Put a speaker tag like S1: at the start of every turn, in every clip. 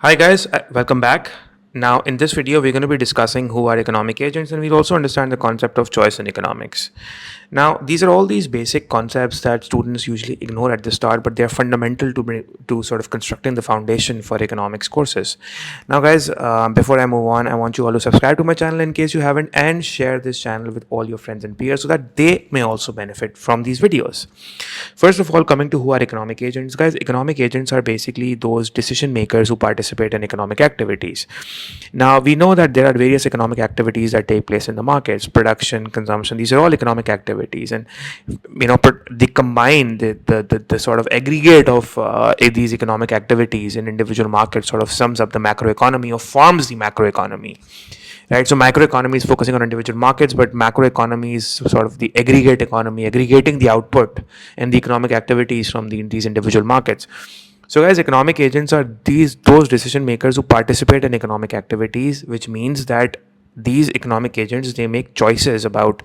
S1: Hi guys, welcome back. Now, in this video, we're going to be discussing who are economic agents, and we'll also understand the concept of choice in economics. Now, these are all these basic concepts that students usually ignore at the start, but they're fundamental to sort of constructing the foundation for economics courses. Now, guys, before I move on, I want you all to subscribe to my channel in case you haven't, and share this channel with all your friends and peers so that they may also benefit from these videos. First of all, coming to who are economic agents, guys, economic agents are basically those decision makers who participate in economic activities. Now, we know that there are various economic activities that take place in the markets: production, consumption. These are all economic activities, and the combined the sort of aggregate of these economic activities in individual markets sort of sums up the macroeconomy or forms the macroeconomy. Right, so microeconomy is focusing on individual markets, but macroeconomy is sort of the aggregate economy, aggregating the output and the economic activities from these individual markets. So, guys, economic agents are those decision makers who participate in economic activities, which means that these economic agents, they make choices about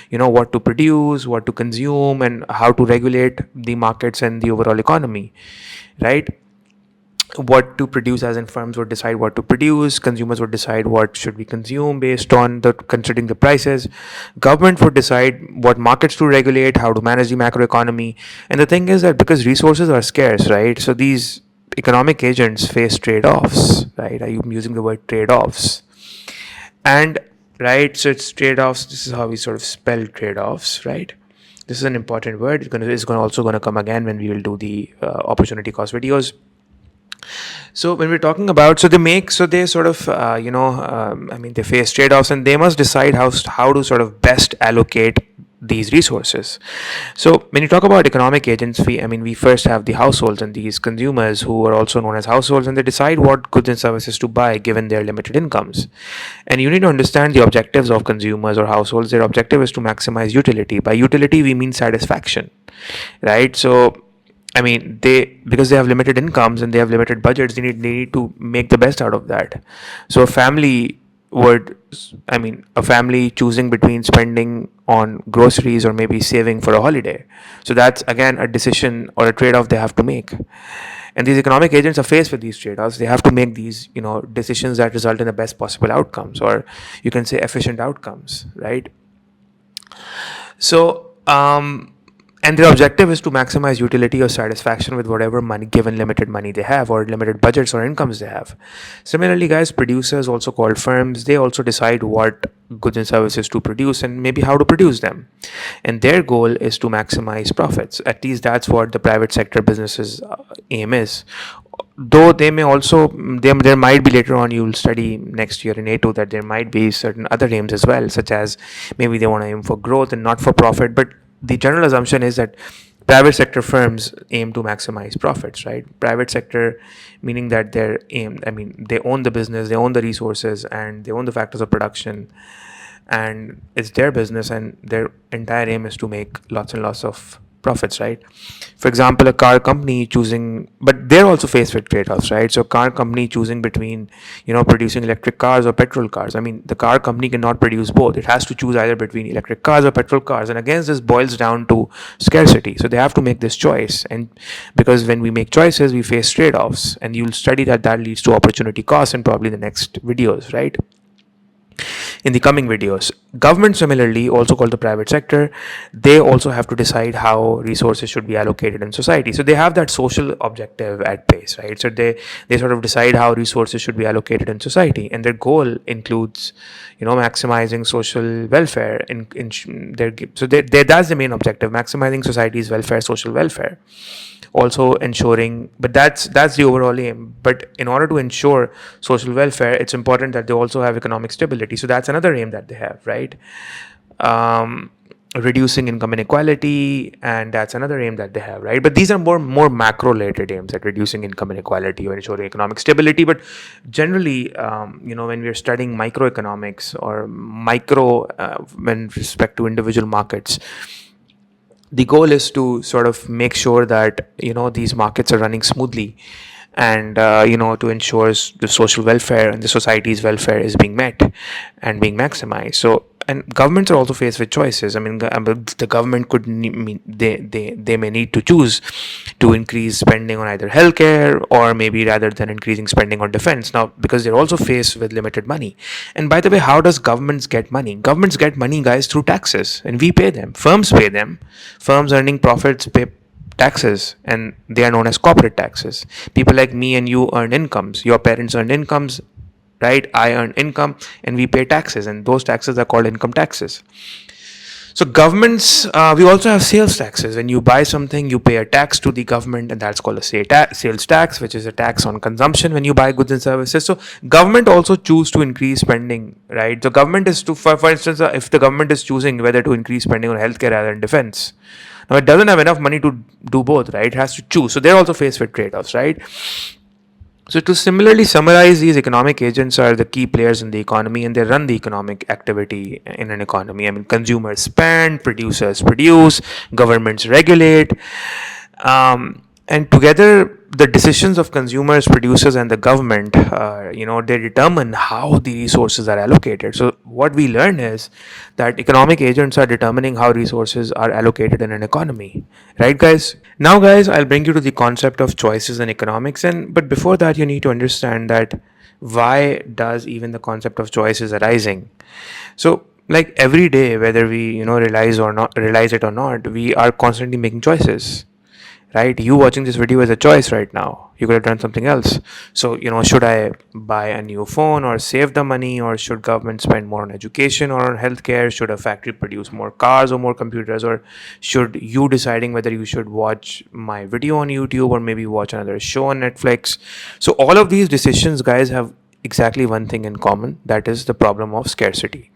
S1: what to produce, what to consume, and how to regulate the markets and the overall economy, right? What to produce, as in firms would decide what to produce, consumers would decide what should we consume based on the considering the prices, government would decide what markets to regulate, how to manage the macroeconomy. And the thing is that because resources are scarce, right, so these economic agents face trade-offs, right? Are you using the word trade-offs? And right, so it's trade-offs. This is how we sort of spell trade-offs, right? This is an important word. It's also going to come again when we will do the opportunity cost videos. So when we're talking about, they sort of, they face trade-offs, and they must decide how to sort of best allocate these resources. So when you talk about economic agents, we first have the households and these consumers who are also known as households, and they decide what goods and services to buy given their limited incomes. And you need to understand the objectives of consumers or households. Their objective is to maximize utility. By utility, we mean satisfaction, right? So because they have limited incomes and they have limited budgets, they need to make the best out of that. So a family choosing between spending on groceries or maybe saving for a holiday. So that's again a decision or a trade-off they have to make. And these economic agents are faced with these trade-offs. They have to make these, decisions that result in the best possible outcomes, or you can say efficient outcomes, right? So, and their objective is to maximize utility or satisfaction with whatever money, given limited money they have or limited budgets or incomes they have. Similarly, guys, producers, also called firms, they also decide what goods and services to produce and maybe how to produce them. And their goal is to maximize profits. At least that's what the private sector businesses aim is. Though they may also, there might be later on, you'll study next year in A2 that there might be certain other aims as well, such as maybe they want to aim for growth and not for profit. But the general assumption is that private sector firms aim to maximize profits, right? Private sector meaning that they own the business, they own the resources, and they own the factors of production, and it's their business, and their entire aim is to make lots and lots of profits, right? For example, a car company choosing, but they're also faced with trade-offs, right? So car company choosing between producing electric cars or petrol cars. The car company cannot produce both. It has to choose either between electric cars or petrol cars, and again, this boils down to scarcity. So they have to make this choice, and because when we make choices, we face trade-offs, and you'll study that leads to opportunity costs in probably the next videos, right? In the coming videos. Government, similarly, also called the private sector, they also have to decide how resources should be allocated in society. So they have that social objective at base, right? So they sort of decide how resources should be allocated in society, and their goal includes maximizing social welfare that's the main objective: maximizing society's welfare, social welfare, also ensuring, but that's the overall aim. But in order to ensure social welfare, it's important that they also have economic stability. So that's another aim that they have, right? Reducing income inequality, and that's another aim that they have, right? But these are more macro related aims, at reducing income inequality or ensuring economic stability. But generally, when we're studying microeconomics or when respect to individual markets, the goal is to sort of make sure that these markets are running smoothly, and to ensure the social welfare and the society's welfare is being met and being maximized. So and governments are also faced with choices. I mean, the government could they may need to choose to increase spending on either healthcare, or maybe rather than increasing spending on defense. Now, because they're also faced with limited money. And by the way, how does governments get money? Governments get money, guys, through taxes, and we pay them. Firms pay them. Firms earning profits pay taxes, and they are known as corporate taxes. People like me and you earn incomes. Your parents earn incomes, right? I earn income, and we pay taxes, and those taxes are called income taxes. So governments, we also have sales taxes. When you buy something, you pay a tax to the government, and that's called a sales tax, which is a tax on consumption when you buy goods and services. So government also choose to increase spending, right? So government is to, for instance, if the government is choosing whether to increase spending on healthcare rather than defense, now it doesn't have enough money to do both, right? It has to choose. So they're also faced with trade-offs, right? So to similarly summarize, these economic agents are the key players in the economy, and they run the economic activity in an economy. I mean, consumers spend, producers produce, governments regulate, and together the decisions of consumers, producers, and the government, they determine how the resources are allocated. So what we learn is that economic agents are determining how resources are allocated in an economy, right, guys? Now, guys, I'll bring you to the concept of choices in economics, and but before that, you need to understand that why does even the concept of choice is arising. So like every day, whether we realize it or not, we are constantly making choices, right? You watching this video is a choice right now. You could have done something else. So, should I buy a new phone or save the money, or should government spend more on education or on healthcare? Should a factory produce more cars or more computers, or should you deciding whether you should watch my video on YouTube or maybe watch another show on Netflix? So all of these decisions, guys, have exactly one thing in common, that is the problem of scarcity.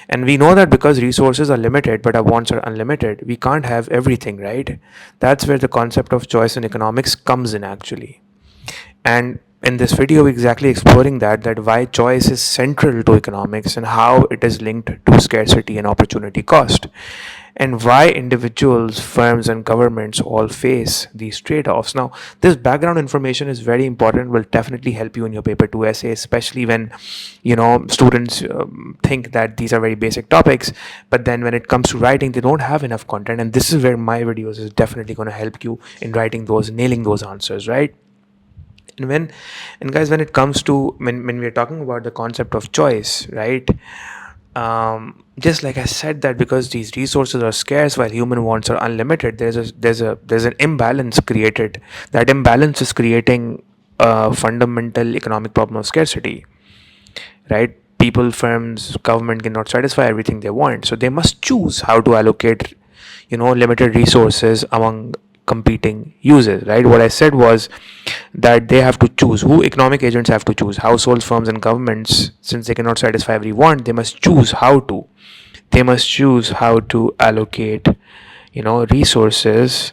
S1: And we know that because resources are limited but our wants are unlimited, we can't have everything, right? That's where the concept of choice in economics comes in, actually. And in this video, we're exactly exploring that why choice is central to economics and how it is linked to scarcity and opportunity cost, and why individuals, firms, and governments all face these trade-offs. Now, this background information is very important, will definitely help you in your paper 2 essay, especially when students think that these are very basic topics, but then when it comes to writing, they don't have enough content, and this is where my videos is definitely going to help you in writing those, nailing those answers, right? And guys, when it comes to when we're talking about the concept of choice, right, just like I said, that because these resources are scarce while human wants are unlimited, there's an imbalance created. That imbalance is creating a fundamental economic problem of scarcity, right? People, firms, government cannot satisfy everything they want, so they must choose how to allocate limited resources among competing uses, right? What I said was that they have to choose. Who economic agents have to choose? Households, firms, and governments, since they cannot satisfy every want, they must choose how to. They must choose how to allocate, resources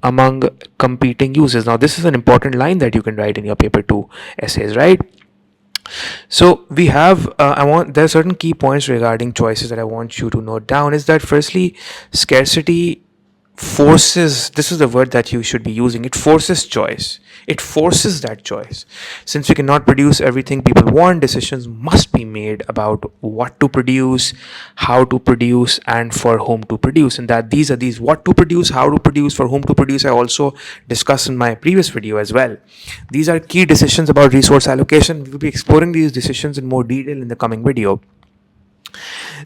S1: among competing uses. Now, this is an important line that you can write in your paper 2 essays, right? So we have, there are certain key points regarding choices that I want you to note down. Is that firstly, scarcity forces, this is the word that you should be using, it forces choice. It forces that choice. Since we cannot produce everything people want, decisions must be made about what to produce, how to produce, and for whom to produce. And that these what to produce, how to produce, for whom to produce, I also discussed in my previous video as well. These are key decisions about resource allocation. We will be exploring these decisions in more detail in the coming video.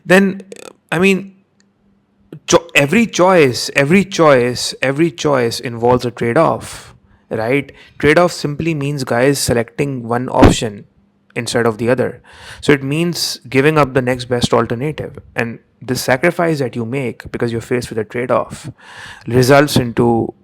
S1: Then, every choice involves a trade-off, right? Trade-off simply means, guys, selecting one option instead of the other. So it means giving up the next best alternative, and the sacrifice that you make because you're faced with a trade-off results into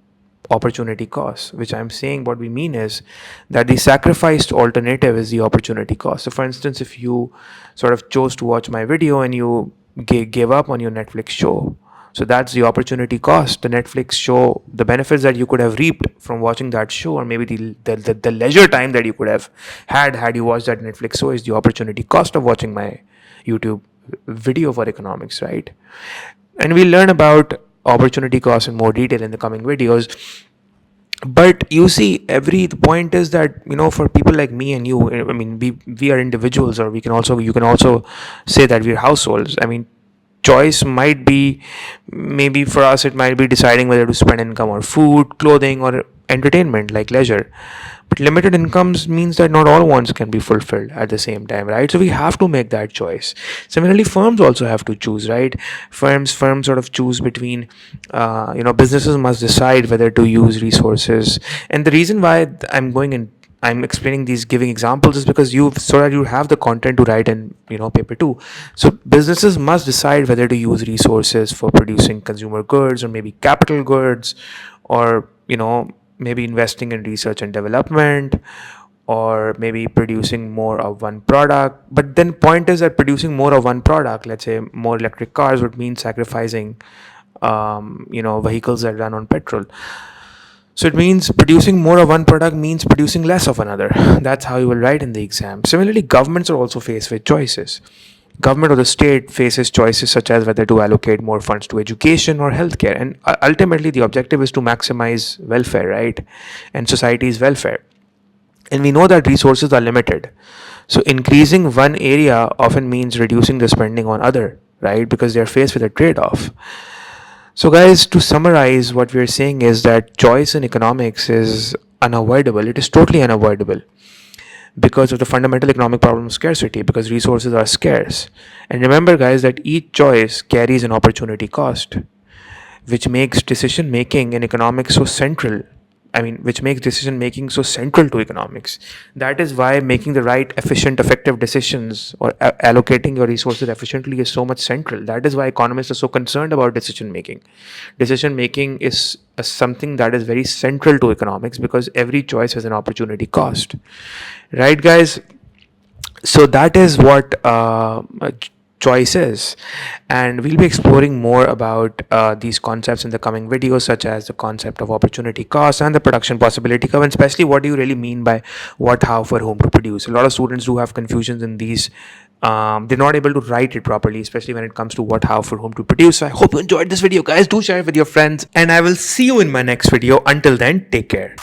S1: opportunity cost, which I'm saying what we mean is that the sacrificed alternative is the opportunity cost. So for instance, if you sort of chose to watch my video and you gave up on your Netflix show, so that's the opportunity cost. The Netflix show, the benefits that you could have reaped from watching that show, or maybe the leisure time that you could have had you watched that Netflix show, is the opportunity cost of watching my YouTube video for economics, right? And we'll learn about opportunity cost in more detail in the coming videos. But you see, the point is that for people like me and you, we are individuals, or you can also say that we're households. choice might be, maybe for us it might be deciding whether to spend income on food, clothing, or entertainment like leisure. But limited incomes means that not all wants can be fulfilled at the same time, right? So we have to make that choice. Similarly, firms also have to choose, right? Firms sort of choose between, businesses must decide whether to use resources. And the reason why I'm explaining these, giving examples, is because so that you have the content to write in, paper too. So businesses must decide whether to use resources for producing consumer goods, or maybe capital goods, or maybe investing in research and development, or maybe producing more of one product. But then point is that producing more of one product, let's say more electric cars, would mean sacrificing vehicles that run on petrol. So it means producing more of one product means producing less of another. That's how you will write in the exam. Similarly, governments are also faced with choices. Government or the state faces choices such as whether to allocate more funds to education or healthcare. And ultimately, the objective is to maximize welfare, right? And society's welfare. And we know that resources are limited. So increasing one area often means reducing the spending on other, right? Because they're faced with a trade-off. So, guys, to summarize, what we're saying is that choice in economics is unavoidable. It is totally unavoidable because of the fundamental economic problem of scarcity, because resources are scarce. And remember, guys, that each choice carries an opportunity cost, which makes decision making in economics so central. Which makes decision making so central to economics. That is why making the right, efficient, effective decisions, or allocating your resources efficiently, is so much central. That is why economists are so concerned about decision making. Decision making is something that is very central to economics, because every choice has an opportunity cost. Right, guys? So that is what choice is, and we'll be exploring more about these concepts in the coming videos, such as the concept of opportunity cost and the production possibility curve, and especially what do you really mean by what, how, for whom to produce. A lot of students do have confusions in these. They're not able to write it properly, especially when it comes to what, how, for whom to produce. So I hope you enjoyed this video, guys. Do share it with your friends, and I will see you in my next video. Until then, take care.